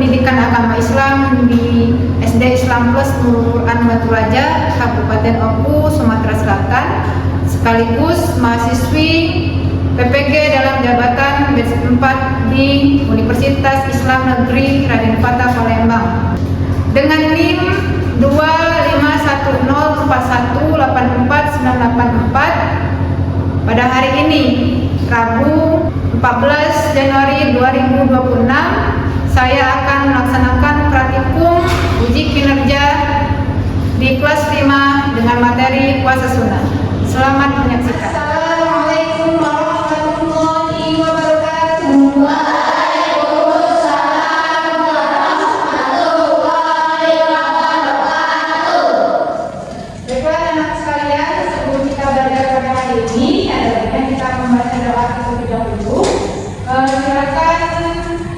pendidikan agama Islam di SD Islam Plus Nurul Quran Batu Raja, Kabupaten Oku, Sumatera Selatan, sekaligus mahasiswi PPG dalam jabatan batch 4 di Universitas Islam Negeri Raden Fatah Palembang dengan NIM 251818494 pada hari ini, Rabu 14 Januari 2026, saya akan melaksanakan praktikum uji kinerja di kelas 5 dengan materi puasa sunnah. Selamat menyaksikan. Assalamualaikum warahmatullahi wabarakatuh. Baiklah anak sekalian, sebelum kita belajar pada hari ini, ada baiknya kita membaca doa terlebih dahulu. Silakan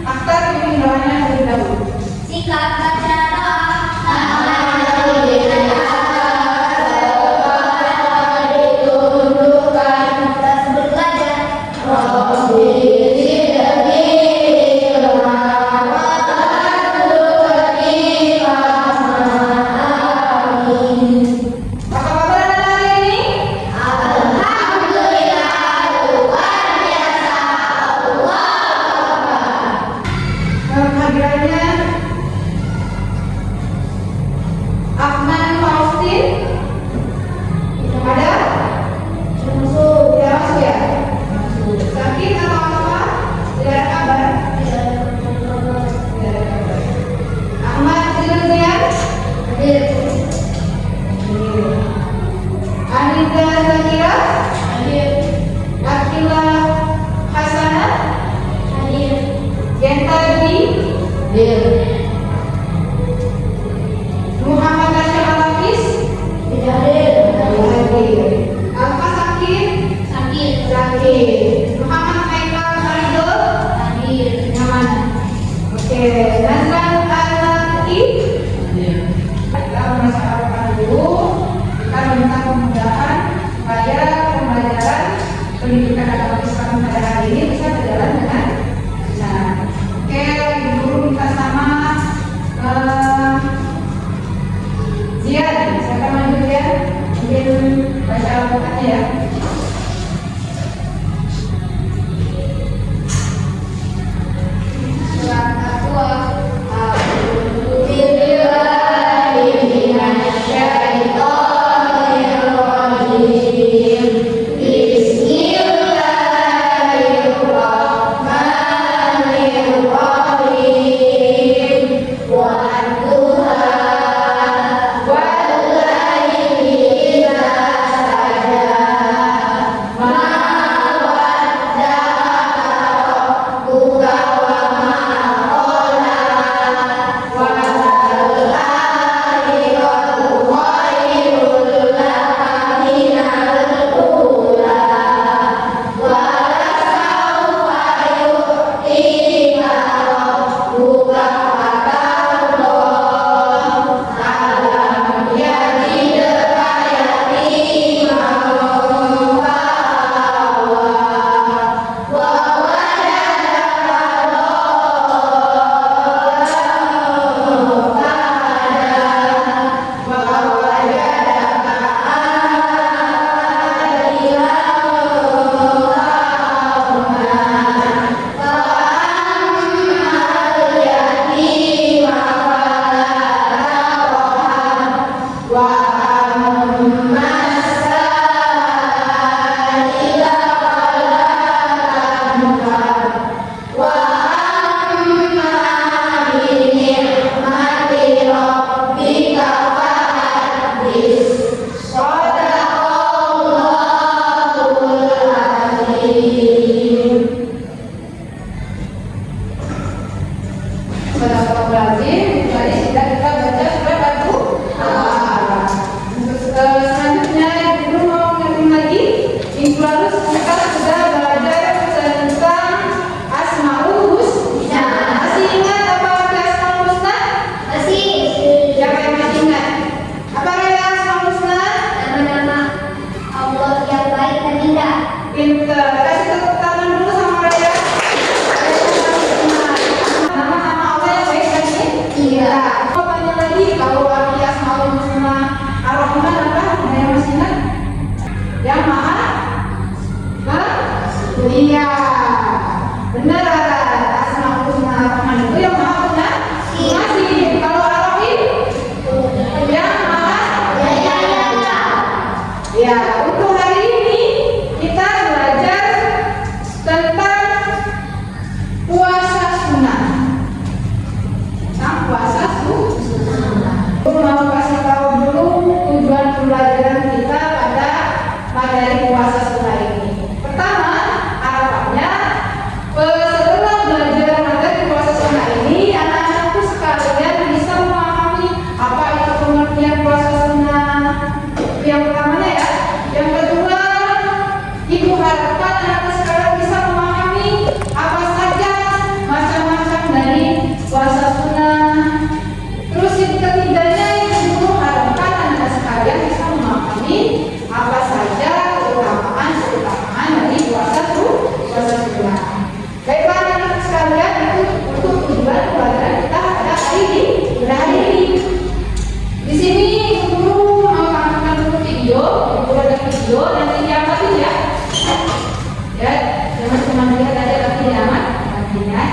akta pimpin doanya terlebih dahulu. Sikat baca doa. Muhammad Tasya Alafis tidak hadir. Alfa Sakir. Muhammad Haikal Faridul hadir. Nyaman. Oke. Nazlan Al-Laki kita mempersiapkan dulu. Kita minta kemudahan supaya pembelajaran pendidikan agama Islam pada hari ini bisa berjalan dengan benar. Oke, guru minta sama Zian, siapa maju ya? Mungkin baca Al-Qurannya ya. Surat At-Taubah. Kasih tepuk tangan dulu sama Raya. Nama-nama Allah yang baik dan Iya, benar. Asmaul husna Ar-Rahman itu yang maha pengasih. Kalau Ar-Rahim yang maha penyayang. Ya, untuk hari ini kita belajar tentang puasa sunnah. Puasa sunnah. Mau kasih tahu dulu tujuan pembelajaran kita pada materi puasa sunnah ini. Pertama, harapannya setelah belajar materi puasa sunnah ini, anak-anakku sekalian bisa memahami apa itu pengertian puasa sunnah. Yang pertamanya ya. Yang kedua, ibu harapkan anak sekalian bisa memahami apa saja macam-macam dari puasa sunnah. Terus yang ketiganya, ibu harapkan anak sekalian bisa memahami apa saja keutamaan dari puasa sunnah. Baiklah anak sekalian, itu untuk tujuan pelajaran kita pada hari ini. Di sini guru mau tampilkan dulu video, ada video nanti diamatin ya. Ya, jangan cuma lihat aja tapi diamat, nantinya.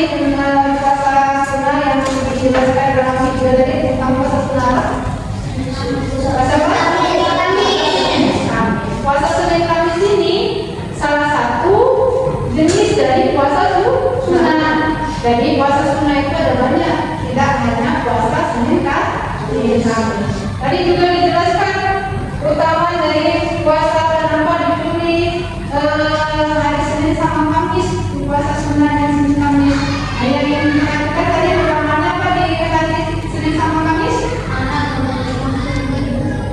puasa sunnah yang dijelaskan dalam video tadi tentang puasa sunnah. Puasa apa? Puasa Senin Kamis ini salah satu jenis dari puasa sunnah. Jadi puasa sunnah itu ada banyak, tidak hanya puasa Senin Kamis. Tadi juga dijelaskan utama dari puasa kenapa dipilih hari Senin sama Kamis, puasa sunnah dan Senin Kamis. Yang dikatakan tadi utamanya apa di hari Senin sama Kamis?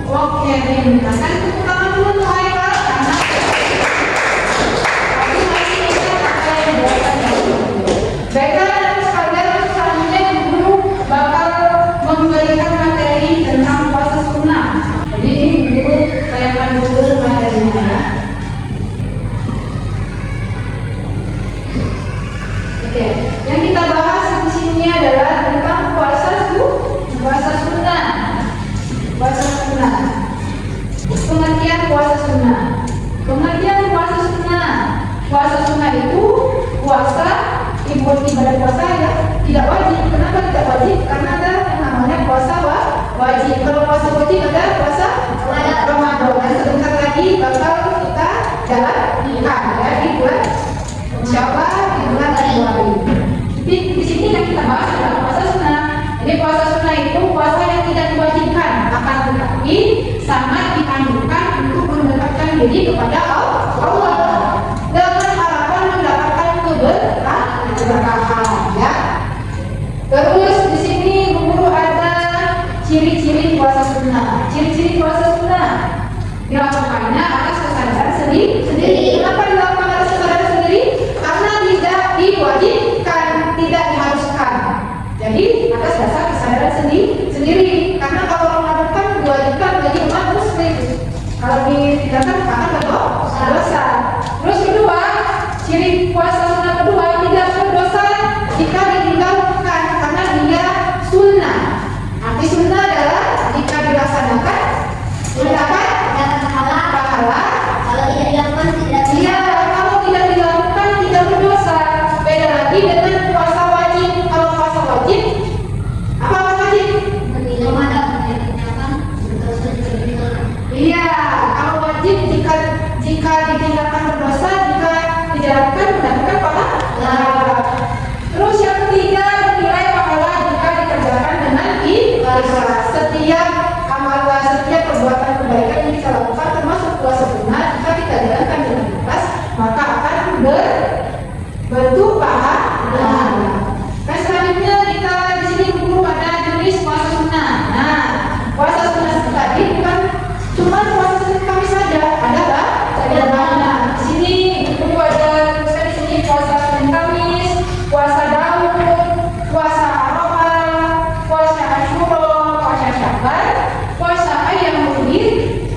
Oke, dikatakan tepuk tangan dulu tuh Haikal karena tapi masih ingat apa yang dilakukan. Baiklah anak sekalian, selanjutnya guru bakal memberikan materi tentang puasa sunnah. Jadi ini guru saya akan dulu materinya ya. Oke, yang kita bahas di sini adalah tentang puasa sunnah. Puasa sunnah. Pengertian puasa sunnah. Pengertian puasa sunnah. Puasa sunnah itu puasa ibadah puasa ya tidak wajib. Kenapa tidak wajib? Karena ada yang namanya puasa wajib. Kalau puasa wajib ada puasa Ramadan. Dan sebentar lagi bakal kita jalankan ya di bulan Syawal di bulan Januari. Di sini yang kita bahas adalah puasa sunnah. Jadi puasa sunnah itu puasa yang tidak diwajibkan, akan tetapi sangat dianjurkan untuk mendekatkan diri kepada Allah dengan harapan mendapatkan keberkahan ya. Terus di sini guru ada ciri-ciri puasa sunnah. Ciri-ciri puasa sunnah dilakukannya atas kesadaran sendiri. Kenapa dilakukan atas kesadaran sendiri? Karena tidak diwajibkan, tidak diharuskan. Jadi atas dasar kesadaran sendiri. Karena kalau Ramadan kan diwajibkan bagi umat muslim. Kalau ditinggalkan akan berdosa. Terus kedua, ciri puasa sunnah kedua tidak berdosa jika ditinggalkan karena dia sunnah. Arti sunnah adalah jika dilaksanakan mendapat pahala. Kalau tidak dilakukan tidak Iya, kalau tidak dilakukan tidak berdosa. Beda lagi dengan puasa wajib. Kalau puasa wajib, apa wajib? Iya, kalau wajib jika ditinggalkan berdosa, jika dijalankan mendapatkan pahala. Terus yang ketiga, nilai pahala jika dikerjakan dengan ikhlas. Setiap amalan, setiap perbuatan kebaikan yang kita lakukan termasuk puasa sunnah, jika kita jalankan dengan ikhlas, maka akan berbentuk pahala. Nah, selanjutnya kita di sini guru ada jenis puasa sunnah. Nah, puasa sunnah tadi bukan cuma puasa Senin Kamis saja, ada banyak. Di sini guru ada tulisan di sini puasa Senin Kamis, puasa Daud, puasa Arafah, puasa Asyura, puasa Syaban, puasa Ayyamul Bid,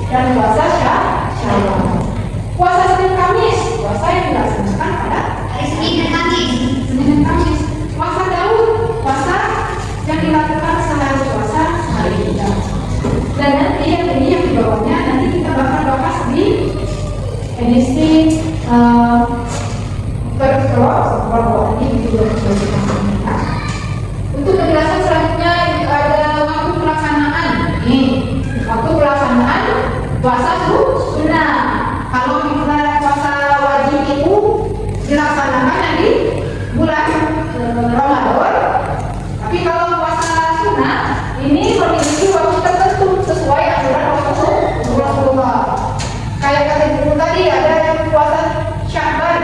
dan puasa Syawal. Puasa Senin Kamis, puasa yang dilaksanakan pada hari Senin dan Kamis. Senin dan Kamis. Puasa Daud, puasa yang dilakukan sehari puasa hari kita. Dan nanti yang di bawahnya nanti kita bakal bahas di edisi berkelompok ini juga kita. Untuk penjelasan selanjutnya ada waktu pelaksanaan. Nih, waktu pelaksanaan puasa sunnah. Kalau misalnya puasa wajib itu dilaksanakan di bulan Ramadan. Tapi kalau puasa sunnah ini memiliki waktu tertentu sesuai aturan Rasulullah. Kayak kata guru tadi ada yang puasa Syaban,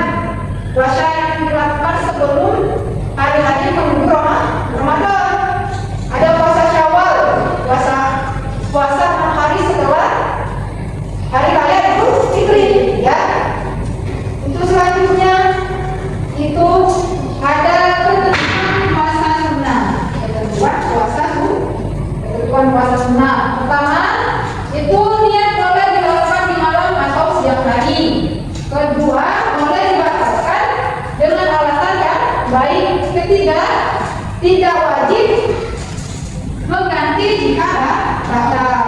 puasa yang dilakukan sebelum hari-hari menuju Ramadan. Ada puasa Syawal, puasa 6 hari setelah hari raya itu Fitri, ya. Untuk selanjutnya itu ada ketentuan puasa sunnah. Ketentuan puasa sunnah. Pertama, itu niat boleh dilakukan di malam atau siang hari. Kedua, boleh dibatalkan dengan alasan yang baik. Ketiga, tidak wajib mengganti jika batal.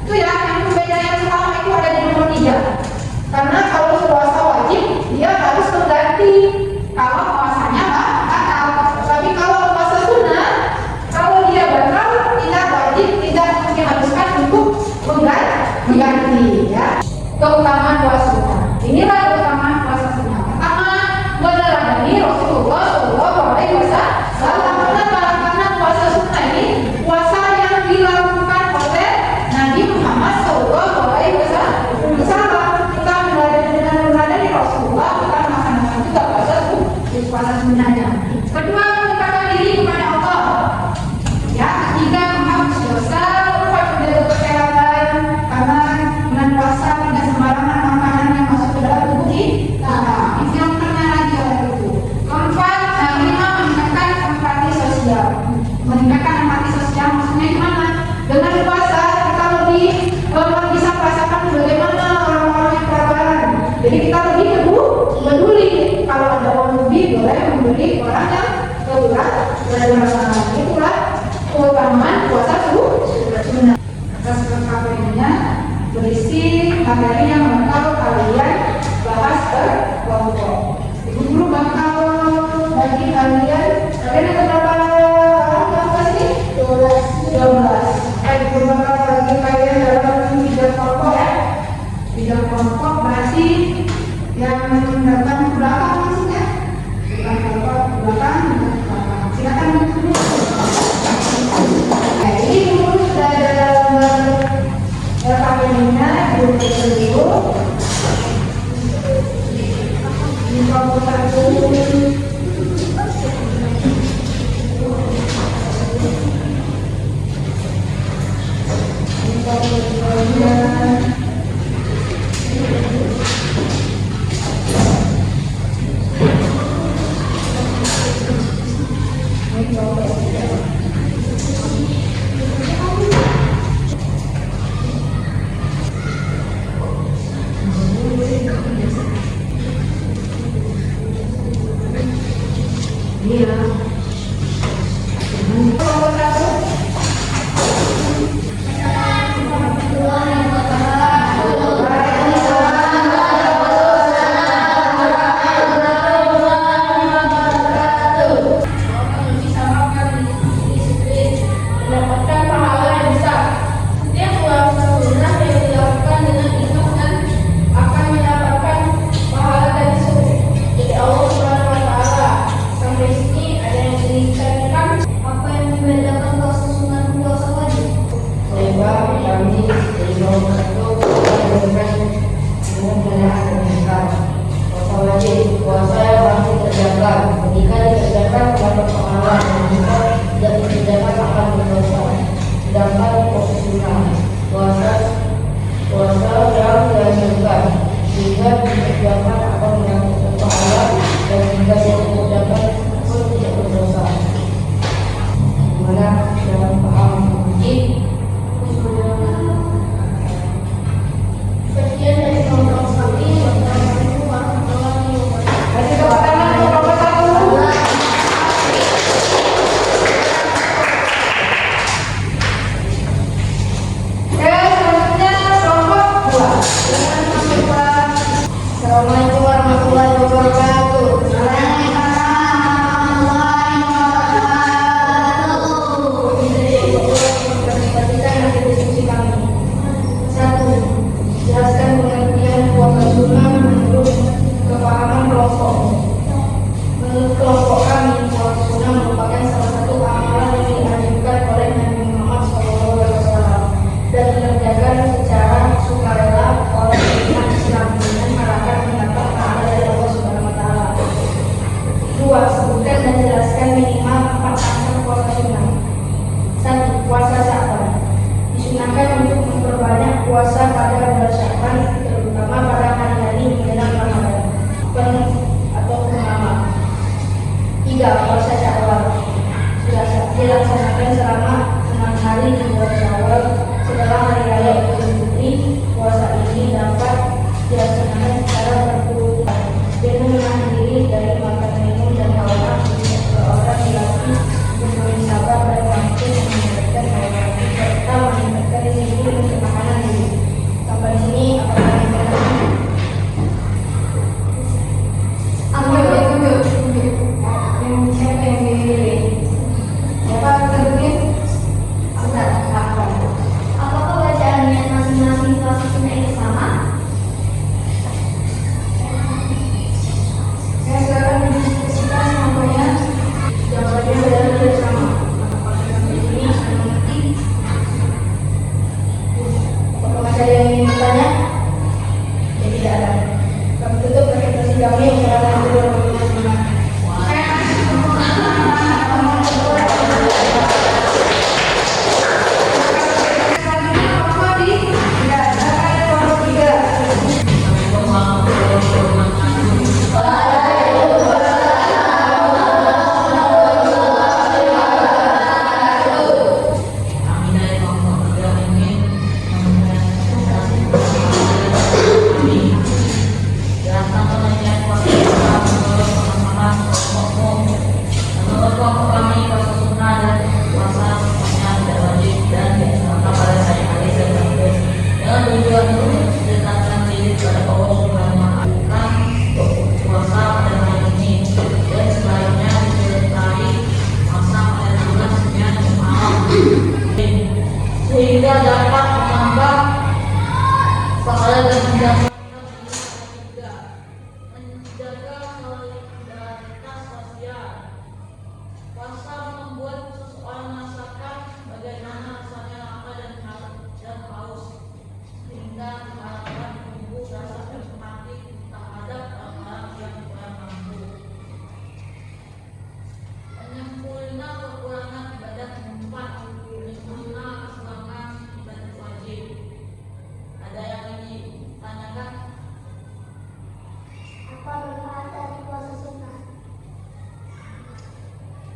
Itu ya, yang berbeda yang pertama itu ada di nomor 3. Karena kalau puasa wajib, dia harus mengganti kalau puasanya batal. bagi orang yang kebetulan berada bersama. Itulah keutamaan puasa sunnah. Atas KPI-nya berisi materi yang bakal kalian bahas berkelompok. Ibu guru bakal bagi kalian ada berapa kelas ini? 12. Ibu guru bakal bagi kalian dalam 3 kelompok ya. 3 kelompok berarti yang datang ke belakang maksudnya. Bukan kelompok belakang, silakan duduk. Nah, ini guru sudah ada KPI-nya, guru dulu. Ini kelompok 1.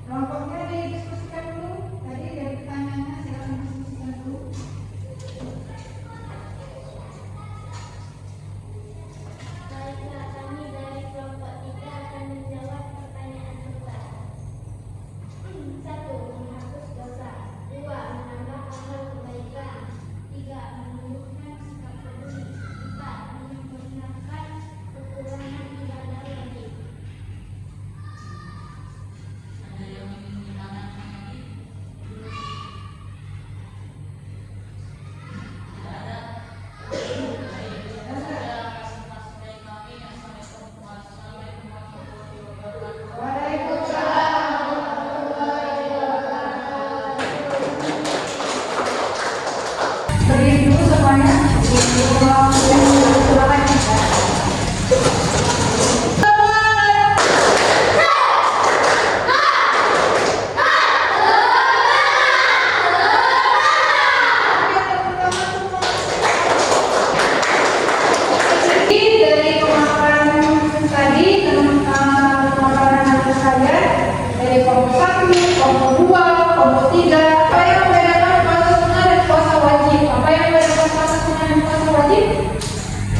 Kelompoknya didiskusikan dulu. Tadi dari pertanyaannya silakan diskusikan dulu. Baiklah, kami dari kelompok 3 akan menjawab pertanyaan kita. 1. Menghapus dosa. 2. Menambah amal kebaikan. 3. Menumbuhkan sikap peduli. 4. Menyempurnakan kekurangan ibadah wajib. Ada yang ingin menanyakan lagi? Tidak ada. Baik, saya fasilitas dari kami. Assalamualaikum warahmatullahi wabarakatuh. Waalaikumsalam warahmatullahi wabarakatuh. Berdiri dulu semuanya. Silakan. Dari pemaparan tadi tentang pemaparan anak saya dari kelompok 1, kelompok 2, kelompok 3, apa yang membedakan puasa sunnah dan puasa wajib? Apa yang membedakan puasa sunnah dan puasa wajib?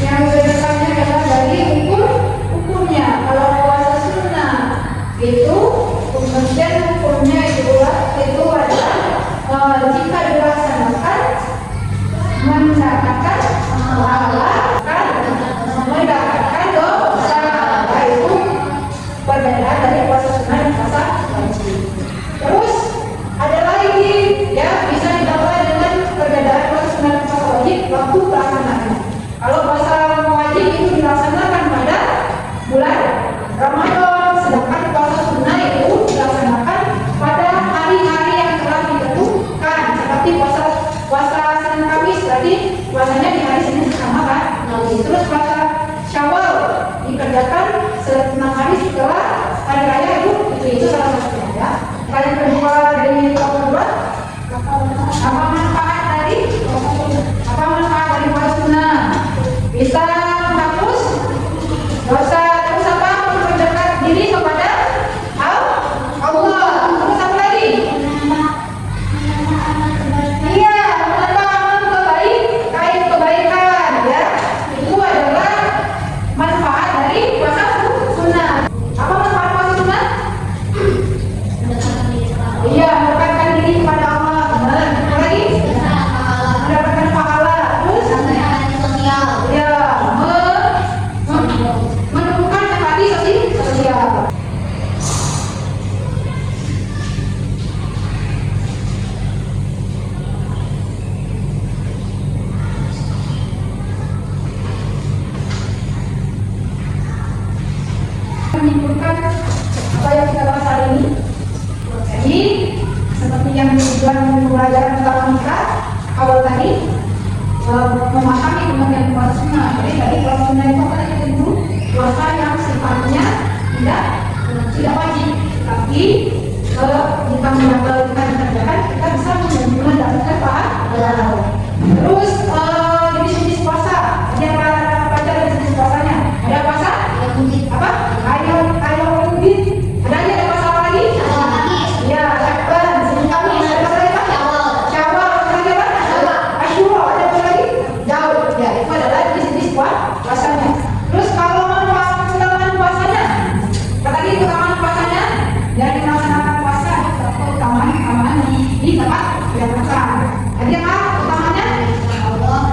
Yang membedakannya adalah dari hukumnya. Kalau puasa sunnah itu kemudian hukumnya itu adalah jika dilaksanakan mendapatkan pahala mendapatkan dosa. Itu perbedaan dari puasa sunnah dan puasa wajib. Terus ada lagi ya, bisa ditambah dengan perbedaan puasa sunnah dan puasa wajib waktu pelaksanaannya. Kalau puasa wajib itu dilaksanakan pada bulan Ramadan, sedangkan puasa sunnah itu dilaksanakan pada hari-hari yang telah ditentukan, seperti puasa Senin Kamis, berarti puasanya di hari Senin pertama kan. Terus puasa Syawal dikerjakan 6 hari setelah hari raya itu salah satunya ya. Yang kedua dari kelompok 2, apa manfaat dari puasa sunnah? Bisa menghapus dosa, terus apa? Memperdekat diri kepada Allah. Terus apa lagi? Iya, menambah amal kebaikan ya. Itu adalah manfaat dari puasa sunnah. Apa manfaat puasa sunnah? Iya, mendekatkan diri kepada Allah. Benar. Apa lagi? Mendapatkan pahala. Terus ya, menumbuhkan empati sosial. Menyimpulkan apa yang kita bahas hari ini. Jadi seperti yang tujuan pelajaran utama kita awal tadi, memahami pengertian puasa sunnah. Jadi tadi puasa sunnah itu apa tadi dulu? Puasa yang sifatnya tidak wajib, tapi jika kita dikerjakan kita bisa mendapatkan pahala. Terus jenis-jenis puasa, yang apa aja jenis puasanya? Ada puasa apa? Ayam ubin. Ada puasa apa lagi? Ya, Syakban, Senin Kamis. Ada puasa lagi apa? Syawal. Ada lagi apa? Asyura. Ada puasa lagi? Daud. Ya, itu adalah jenis-jenis puasanya. Terus kalau keutamaan puasanya, apa tadi keutamaan puasanya? Yang melaksanakan puasa atau keutamaan di tempat yang puasa. Ada apa utamanya?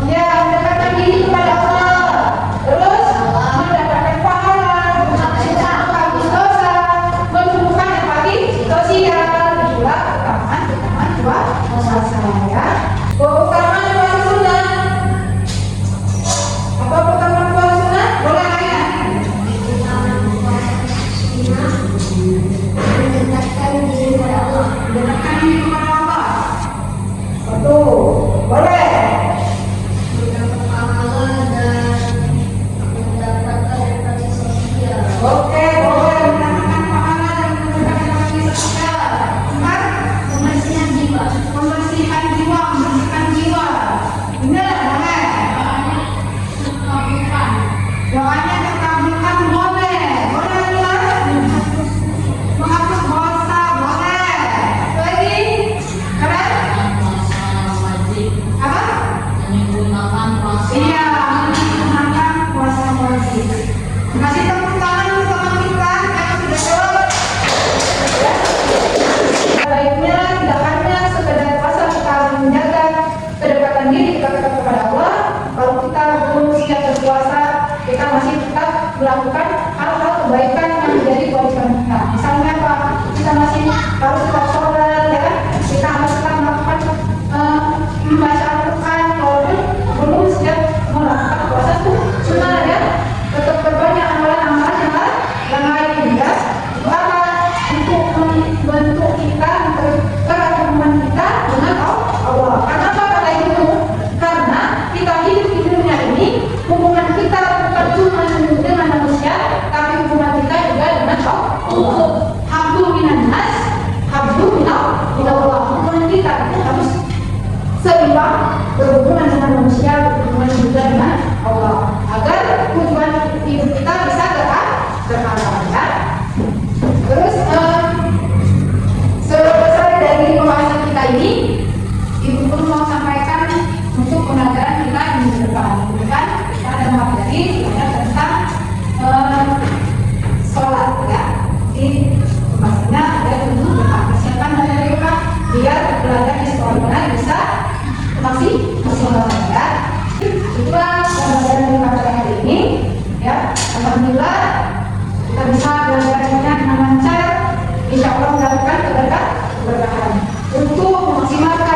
Ya, mendekatkan diri kepada Allah. Terus mendapatkan pahala, menghapus dosa, menumbuhkan empati sosial. Itulah keutamaan puasa ya. Keutamaan puasa sunnah. Apa keutamaan puasa sunnah? Boleh nanya? Mendekatkan diri kepada Allah. Mendekatkan diri kepada Allah. Betul. Boleh. Mendapat pahala dan mendapatkan empati sosial. Oke, boleh mendapatkan pahala dan mendapatkan empati sosial. 4. Pembersihan jiwa. melakukan hal-hal kebaikan yang menjadi kewajiban kita. Misalnya apa? Kita masih harus tetap sholat, ya kan? Kita harus tetap melakukan membaca Al-Quran, walaupun belum siap melakukan puasa itu sunnah, ya. Tetap berbanyak amalan-amalan yang lain, ya. Apa? Untuk membentuk kita, mempererat hubungan kita dengan Allah. Karena apa kata itu? Karena kita hidup di dunia ini, hubungan kita bukan cuma dengan manusia, tapi hubungan kita juga dengan Allah. Hablu minan nas, hablu minallah. Hubungan kita itu harus seimbang, berhubungan dengan manusia, berhubungan juga dengan Allah, agar tujuan hidup kita bisa tercapai, ya. Terus selesai dari pembahasan kita ini, Ibu pun mau sampaikan untuk pembelajaran kita di depan. Kan kita ada materi tentang sholat, ya. Di pembahasannya ada dulu depan. Persiapan dari depan biar belajar di sekolah bisa masih sholat, ya. Itulah pembelajaran di materi hari ini, ya. Alhamdulillah kita bisa belajarnya dengan lancar. Insya Allah mendapatkan keberkahan untuk memaksimalkan